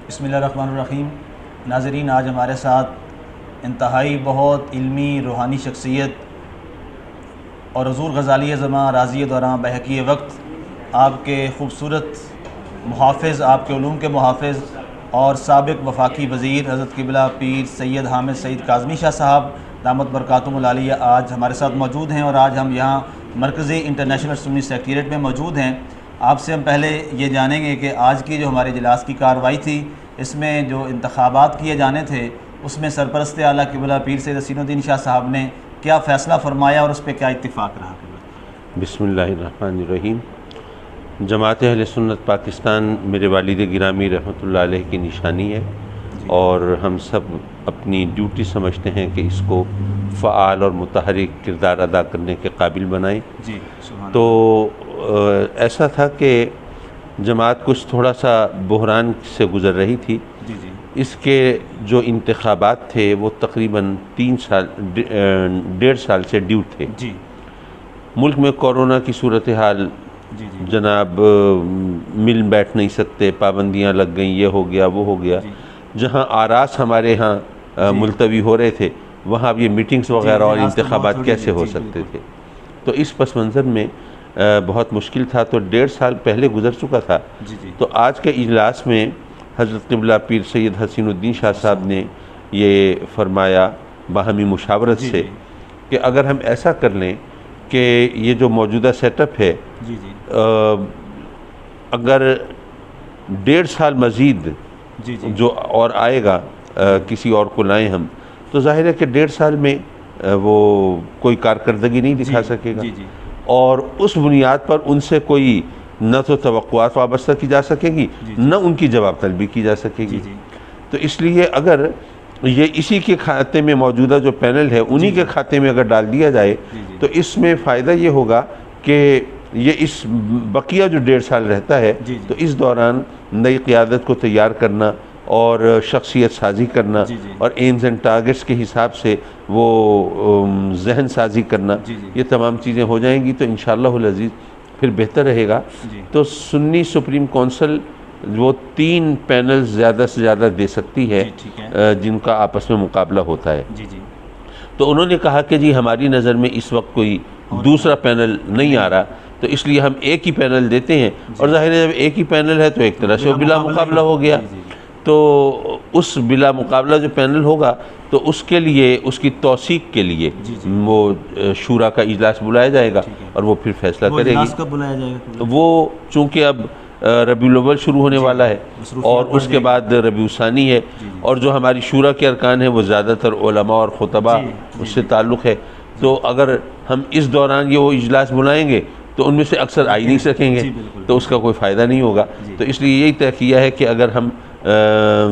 بسم اللہ الرحمن الرحیم۔ ناظرین، آج ہمارے ساتھ انتہائی بہت علمی روحانی شخصیت اور حضور غزالی زماں راضی دوراں بحقی وقت آپ کے خوبصورت محافظ، آپ کے علوم کے محافظ اور سابق وفاقی وزیر حضرت قبلہ پیر سید حامد سعید کاظمی شاہ صاحب دامت برکاتہم العالیہ آج ہمارے ساتھ موجود ہیں، اور آج ہم یہاں مرکزی انٹرنیشنل سنی سیکریٹریٹ میں موجود ہیں۔ آپ سے ہم پہلے یہ جانیں گے کہ آج کی جو ہمارے اجلاس کی کارروائی تھی، اس میں جو انتخابات کیے جانے تھے، اس میں سرپرست اعلیٰ قبلہ پیر سید حسین الدین شاہ صاحب نے کیا فیصلہ فرمایا اور اس پہ کیا اتفاق رہا؟ بسم اللہ الرحمن الرحیم۔ جماعت اہل سنت پاکستان میرے والد گرامی رحمۃ اللہ علیہ کی نشانی ہے، اور ہم سب اپنی ڈیوٹی سمجھتے ہیں کہ اس کو فعال اور متحرک کردار ادا کرنے کے قابل بنائیں۔ جی، تو ایسا تھا کہ جماعت کچھ تھوڑا سا بحران سے گزر رہی تھی۔ جی جی اس کے جو انتخابات تھے وہ تقریباً 1.5 سال سے ڈیو تھے۔ جی ملک میں کورونا کی صورتحال، جی جی جناب مل بیٹھ نہیں سکتے، پابندیاں لگ گئیں، یہ ہو گیا وہ ہو گیا۔ جی جہاں آراس ہمارے ہاں ملتوی ہو رہے تھے، وہاں اب یہ میٹنگز وغیرہ اور انتخابات کیسے ہو سکتے تھے؟ تو اس پس منظر میں بہت مشکل تھا۔ تو 1.5 سال پہلے گزر چکا تھا۔ جی جی تو آج کے اجلاس میں حضرت قبلہ پیر سید حسین الدین شاہ صاحب نے یہ فرمایا باہمی مشاورت سے کہ اگر ہم ایسا کر لیں کہ یہ جو موجودہ سیٹ اپ ہے، جی جی اگر 1.5 سال مزید جی جی جو اور آئے گا، کسی اور کو لائیں ہم، تو ظاہر ہے کہ 1.5 سال میں وہ کوئی کارکردگی نہیں دکھا سکے گا، جی جی اور اس بنیاد پر ان سے کوئی نہ تو توقعات وابستہ کی جا سکے گی، نہ ان کی جواب طلبی کی جا سکے گی۔ تو اس لیے اگر یہ اسی کے کھاتے میں موجودہ جو پینل ہے انہی کے کھاتے میں اگر ڈال دیا جائے تو اس میں فائدہ یہ ہوگا کہ یہ اس بقیہ جو 1.5 سال رہتا ہے تو اس دوران نئی قیادت کو تیار کرنا اور شخصیت سازی کرنا اور ایمز اینڈ ٹارگٹس کے حساب سے وہ ذہن سازی کرنا، یہ تمام چیزیں ہو جائیں گی تو انشاءاللہ العزیز پھر بہتر رہے گا۔ تو سنی سپریم کونسل وہ 3 پینل زیادہ سے زیادہ دے سکتی ہے جن کا آپس میں مقابلہ ہوتا ہے۔ تو انہوں نے کہا کہ جی ہماری نظر میں اس وقت کوئی دوسرا پینل نہیں آ رہا، تو اس لیے ہم ایک ہی پینل دیتے ہیں، اور ظاہر ہے جب ایک ہی پینل ہے تو ایک طرح سے وہ بلا مقابلہ ہو گیا۔ تو اس بلا مقابلہ جو پینل ہوگا تو اس کے لیے، اس کی توثیق کے لیے وہ شورا کا اجلاس بلایا جائے گا اور وہ پھر فیصلہ کرے گی۔ کب بلایا جائے گا؟ وہ چونکہ اب ربیع الاول شروع ہونے والا ہے اور اس کے بعد ربیع الثانی ہے، اور جو ہماری شورا کے ارکان ہیں وہ زیادہ تر علماء اور خطباء اس سے تعلق ہے، تو اگر ہم اس دوران یہ وہ اجلاس بلائیں گے تو ان میں سے اکثر آ ہی نہیں سکیں گے، تو اس کا کوئی فائدہ نہیں ہوگا۔ تو اس لیے یہی طے کیا ہے کہ اگر ہم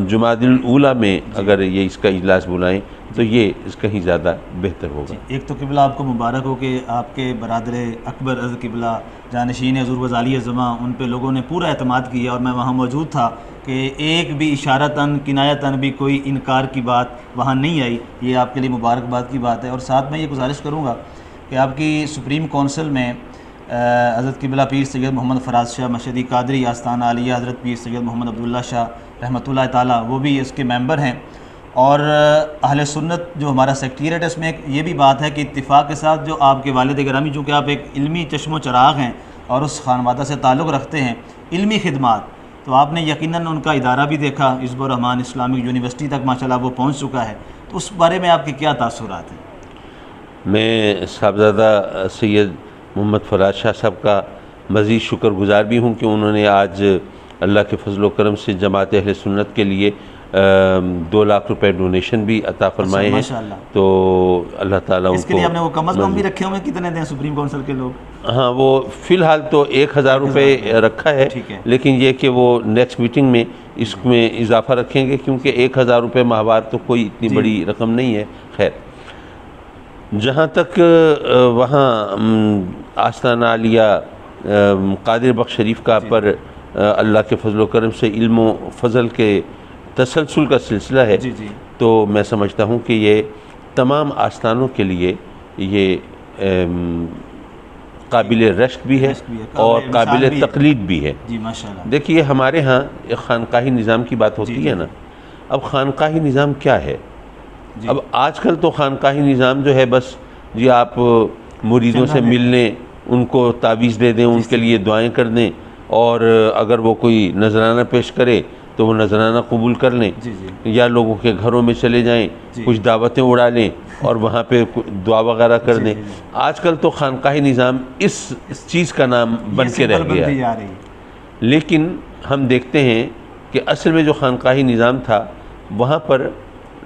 جمادی الاولیٰ میں اگر یہ اس کا اجلاس بلائیں تو یہ اس کہیں زیادہ بہتر ہوگا۔ ایک تو قبلہ آپ کو مبارک ہو کہ آپ کے برادر اکبر حضرت قبلہ جانشین حضور غزالی زماں، ان پہ لوگوں نے پورا اعتماد کیا، اور میں وہاں موجود تھا کہ ایک بھی اشارتاً کنایتاً بھی کوئی انکار کی بات وہاں نہیں آئی۔ یہ آپ کے لیے مبارکباد کی بات ہے، اور ساتھ میں یہ گزارش کروں گا کہ آپ کی سپریم کونسل میں حضرت قبلہ پیر سید محمد فراز شاہ مشہدی قادری آستانہ عالیہ، حضرت پیر سید محمد عبداللہ شاہ رحمۃ اللہ تعالیٰ، وہ بھی اس کے ممبر ہیں، اور اہل سنت جو ہمارا سیکریٹریٹ ہے اس میں ایک یہ بھی بات ہے کہ اتفاق کے ساتھ جو آپ کے والد گرامی، چونکہ آپ ایک علمی چشم و چراغ ہیں اور اس خانوادہ سے تعلق رکھتے ہیں، علمی خدمات، تو آپ نے یقیناً ان کا ادارہ بھی دیکھا، حزب الرحمن اسلامک یونیورسٹی تک ماشاءاللہ وہ پہنچ چکا ہے، تو اس بارے میں آپ کے کیا تاثرات ہیں؟ میں صاحبزادہ سید محمد فراز شاہ صاحب کا مزید شکر گزار بھی ہوں کہ انہوں نے آج اللہ کے فضل و کرم سے جماعت اہل سنت کے لیے 2 لاکھ روپے ڈونیشن بھی عطا فرمائے ہیں۔ تو اللہ تعالیٰ اس کے لیے آپ نے وہ کم از کم بھی رکھے ہوئے کتنے دیں سپریم کونسل کے لوگ؟ ہاں، وہ فی الحال تو 1000 روپے رکھا ہے، لیکن یہ کہ وہ نیکسٹ میٹنگ میں اس میں اضافہ رکھیں گے، کیونکہ 1000 روپے ماہوار تو کوئی اتنی بڑی رقم نہیں ہے۔ خیر، جہاں تک وہاں آستانہ عالیہ قادر بخش شریف کا پر اللہ کے فضل و کرم سے علم و فضل کے تسلسل کا سلسلہ ہے، تو میں سمجھتا ہوں کہ یہ تمام آستانوں کے لیے یہ قابل رشک بھی ہے اور قابل تقلید بھی ہے. جی ماشاء اللہ. دیکھیے ہمارے ہاں ایک خانقاہی نظام کی بات ہوتی ہے نا. اب خانقاہی نظام کیا ہے؟ اب آج کل تو خانقاہی نظام جو ہے بس جی آپ مریدوں سے مل لیں، ان کو تعویذ دے دیں، ان کے لیے دعائیں کر دیں، اور اگر وہ کوئی نذرانہ پیش کرے تو وہ نذرانہ قبول کر لیں، یا لوگوں کے گھروں میں چلے جائیں، کچھ دعوتیں اڑا لیں اور وہاں پہ دعا وغیرہ کر دیں. آج کل تو خانقاہی نظام اس چیز کا نام بن کے رہ گیا ہے. لیکن ہم دیکھتے ہیں کہ اصل میں جو خانقاہی نظام تھا وہاں پر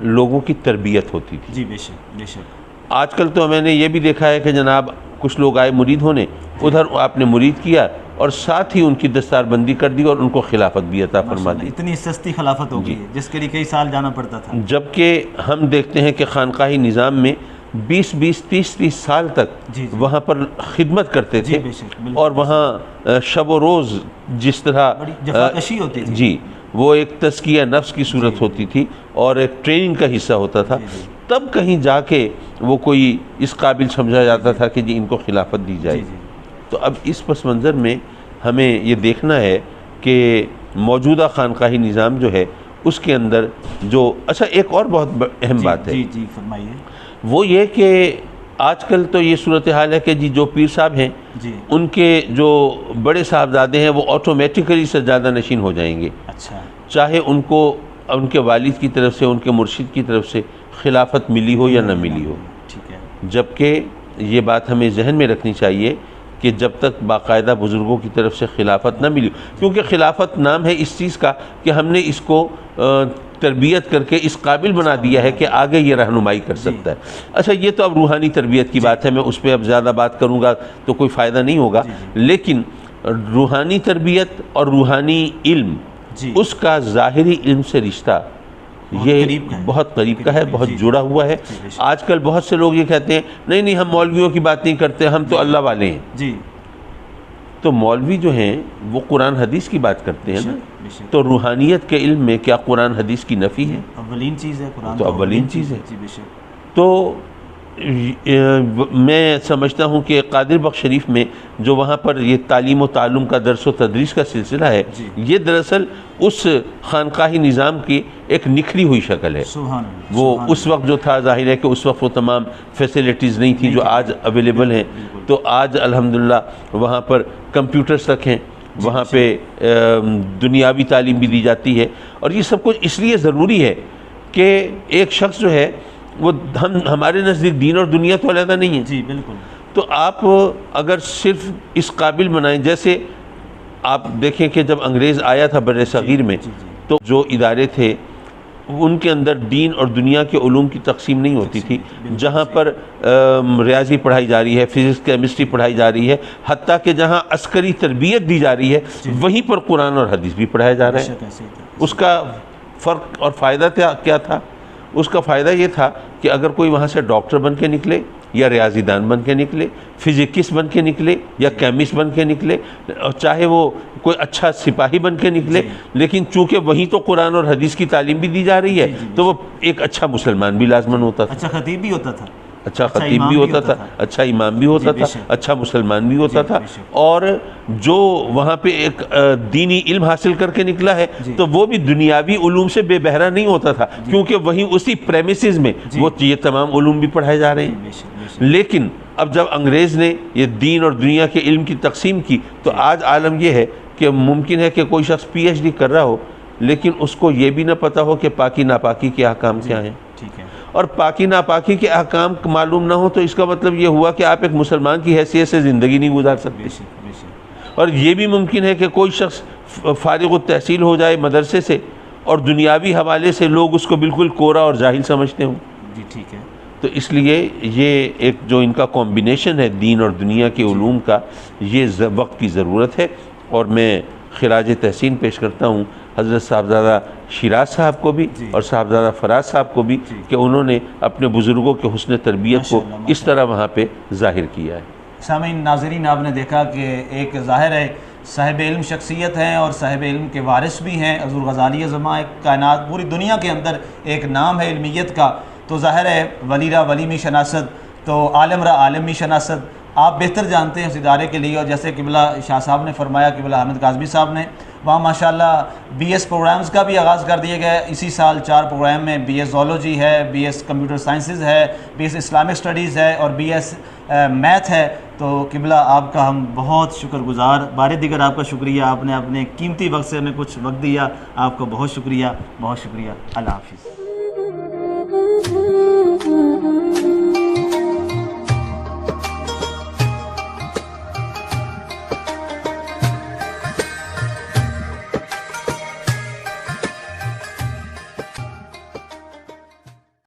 لوگوں کی تربیت ہوتی تھی. جی بے شک بے شک. آج کل تو میں نے یہ بھی دیکھا ہے کہ جناب کچھ لوگ آئے مرید ہونے، ادھر آپ نے مرید کیا اور ساتھ ہی ان کی دستار بندی کر دی اور ان کو خلافت بھی عطا فرما دی. اتنی سستی خلافت ہو گئی ہے جس کے لیے کئی سال جانا پڑتا تھا. جبکہ ہم دیکھتے ہیں کہ خانقاہی نظام میں 20-30 سال تک وہاں پر خدمت کرتے تھے، اور وہاں شب و روز جس طرح جفاکشی ہوتی تھی، جی وہ ایک تزکیہ نفس کی صورت ہوتی تھی اور ایک ٹریننگ کا حصہ ہوتا تھا. تب کہیں جا کے وہ کوئی اس قابل سمجھا جاتا تھا کہ جی ان کو خلافت دی جائے. تو اب اس پس منظر میں ہمیں یہ دیکھنا ہے کہ موجودہ خانقاہی نظام جو ہے اس کے اندر جو اچھا ایک اور بہت اہم بات ہے، جی فرمائیے، وہ یہ کہ آج کل تو یہ صورتحال ہے کہ جی جو پیر صاحب ہیں ان کے جو بڑے صاحبزادے ہیں وہ آٹومیٹیکلی سجادہ نشین ہو جائیں گے. اچھا. چاہے ان کو ان کے والد کی طرف سے، ان کے مرشد کی طرف سے خلافت ملی ہو یا نہ ملی ہو. ٹھیک ہے. جبکہ یہ بات ہمیں ذہن میں رکھنی چاہیے کہ جب تک باقاعدہ بزرگوں کی طرف سے خلافت نہ ملی، کیونکہ خلافت نام ہے اس چیز کا کہ ہم نے اس کو تربیت کر کے اس قابل بنا دیا ہے کہ آگے یہ رہنمائی کر سکتا ہے. اچھا یہ تو اب روحانی تربیت کی بات ہے، میں اس پہ اب زیادہ بات کروں گا تو کوئی فائدہ نہیں ہوگا. لیکن روحانی تربیت اور روحانی علم، اس کا ظاہری علم سے رشتہ یہ بہت قریب کا ہے، بہت جڑا ہوا ہے. آج کل بہت سے لوگ یہ کہتے ہیں نہیں ہم مولویوں کی بات نہیں کرتے، ہم تو اللہ والے ہیں. جی تو مولوی جو ہیں وہ قرآن حدیث کی بات کرتے ہیں نا. تو روحانیت کے علم میں کیا قرآن حدیث کی نفی ہے؟ اولین چیز ہے قرآن، تو اولین چیز ہے. جی بے شک. تو میں سمجھتا ہوں کہ قادر بخش شریف میں جو وہاں پر یہ تعلیم و تعلم کا درس و تدریس کا سلسلہ ہے، یہ دراصل اس خانقاہی نظام کی ایک نکھری ہوئی شکل ہے. وہ اس وقت جو تھا، ظاہر ہے کہ اس وقت وہ تمام فیسلٹیز نہیں تھی جو آج اویلیبل ہیں. تو آج الحمدللہ وہاں پر کمپیوٹرز تک ہیں، وہاں پہ دنیاوی تعلیم بھی دی جاتی ہے. اور یہ سب کچھ اس لیے ضروری ہے کہ ایک شخص جو ہے وہ ہمارے نزدیک دین اور دنیا تو علیحدہ نہیں ہے. جی بالکل. تو آپ اگر صرف اس قابل بنائیں، جیسے آپ دیکھیں کہ جب انگریز آیا تھا بر صغیر میں، تو جو ادارے تھے ان کے اندر دین اور دنیا کے علوم کی تقسیم نہیں ہوتی تھی. جہاں پر ریاضی پڑھائی جا رہی ہے، فزکس کیمسٹری پڑھائی جا رہی ہے، حتیٰ کہ جہاں عسکری تربیت دی جا رہی ہے وہیں پر قرآن اور حدیث بھی پڑھایا جا رہا ہے. اس کا فرق اور فائدہ کیا تھا؟ اس کا فائدہ یہ تھا کہ اگر کوئی وہاں سے ڈاکٹر بن کے نکلے یا ریاضی دان بن کے نکلے، فزکس بن کے نکلے یا کیمسٹ بن کے نکلے، چاہے وہ کوئی اچھا سپاہی بن کے نکلے، لیکن چونکہ وہیں تو قرآن اور حدیث کی تعلیم بھی دی جا رہی ہے تو وہ ایک اچھا مسلمان بھی لازماً ہوتا تھا. اچھا خطیب بھی ہوتا تھا، اچھا خطیب بھی ہوتا تھا، اچھا امام بھی ہوتا تھا، اچھا مسلمان بھی ہوتا تھا. اور جو وہاں پہ ایک دینی علم حاصل کر کے نکلا ہے تو وہ بھی دنیاوی علوم سے بے بہرا نہیں ہوتا تھا، کیونکہ وہیں اسی پریمیسز میں وہ یہ تمام علوم بھی پڑھائے جا رہے ہیں. لیکن اب جب انگریز نے یہ دین اور دنیا کے علم کی تقسیم کی تو آج عالم یہ ہے کہ ممکن ہے کہ کوئی شخص پی ایچ ڈی کر رہا ہو لیکن اس کو یہ بھی نہ پتہ ہو کہ پاکی ناپاکی کے احکام کیا ہیں. اور پاکی ناپاکی کے احکام معلوم نہ ہو تو اس کا مطلب یہ ہوا کہ آپ ایک مسلمان کی حیثیت سے زندگی نہیں گزار سکتے. اور یہ بھی ممکن ہے کہ کوئی شخص فارغ التحصیل ہو جائے مدرسے سے اور دنیاوی حوالے سے لوگ اس کو بالکل کورا اور جاہل سمجھتے ہوں. جی ٹھیک ہے. تو اس لیے یہ ایک جو ان کا کمبینیشن ہے دین اور دنیا کے علوم کا، یہ وقت کی ضرورت ہے. اور میں خراج تحسین پیش کرتا ہوں حضرت صاحبزادہ شیراز صاحب کو بھی اور صاحبزادہ فراز صاحب کو بھی کہ انہوں نے اپنے بزرگوں کے حسن تربیت کو اس طرح وہاں پہ ظاہر کیا ہے. سامعین ناظرین، آپ نے دیکھا کہ ایک ظاہر ہے صاحب علم شخصیت ہیں اور صاحب علم کے وارث بھی ہیں. حضور غزالی زماں ایک کائنات پوری دنیا کے اندر ایک نام ہے علمیت کا. تو ظاہر ہے ولی را ولی می شناست، تو عالم را عالم می شناست. آپ بہتر جانتے ہیں اس ادارے کے لیے، اور جیسے قبلہ شاہ صاحب نے فرمایا، قبلہ حامد کاظمی صاحب نے، وہاں ماشاءاللہ بی ایس پروگرامز کا بھی آغاز کر دیا گیا ہے۔ اسی سال 4 پروگرام میں بی ایس زولوجی ہے، بی ایس کمپیوٹر سائنسز ہے، بی ایس اسلامک اسٹڈیز ہے، اور بی ایس میتھ ہے۔ تو قبلہ آپ کا ہم بہت شکر گزار، بار دیگر آپ کا شکریہ، آپ نے اپنے قیمتی وقت سے ہمیں کچھ وقت دیا، آپ کا بہت شکریہ، بہت شکریہ۔ اللہ حافظ۔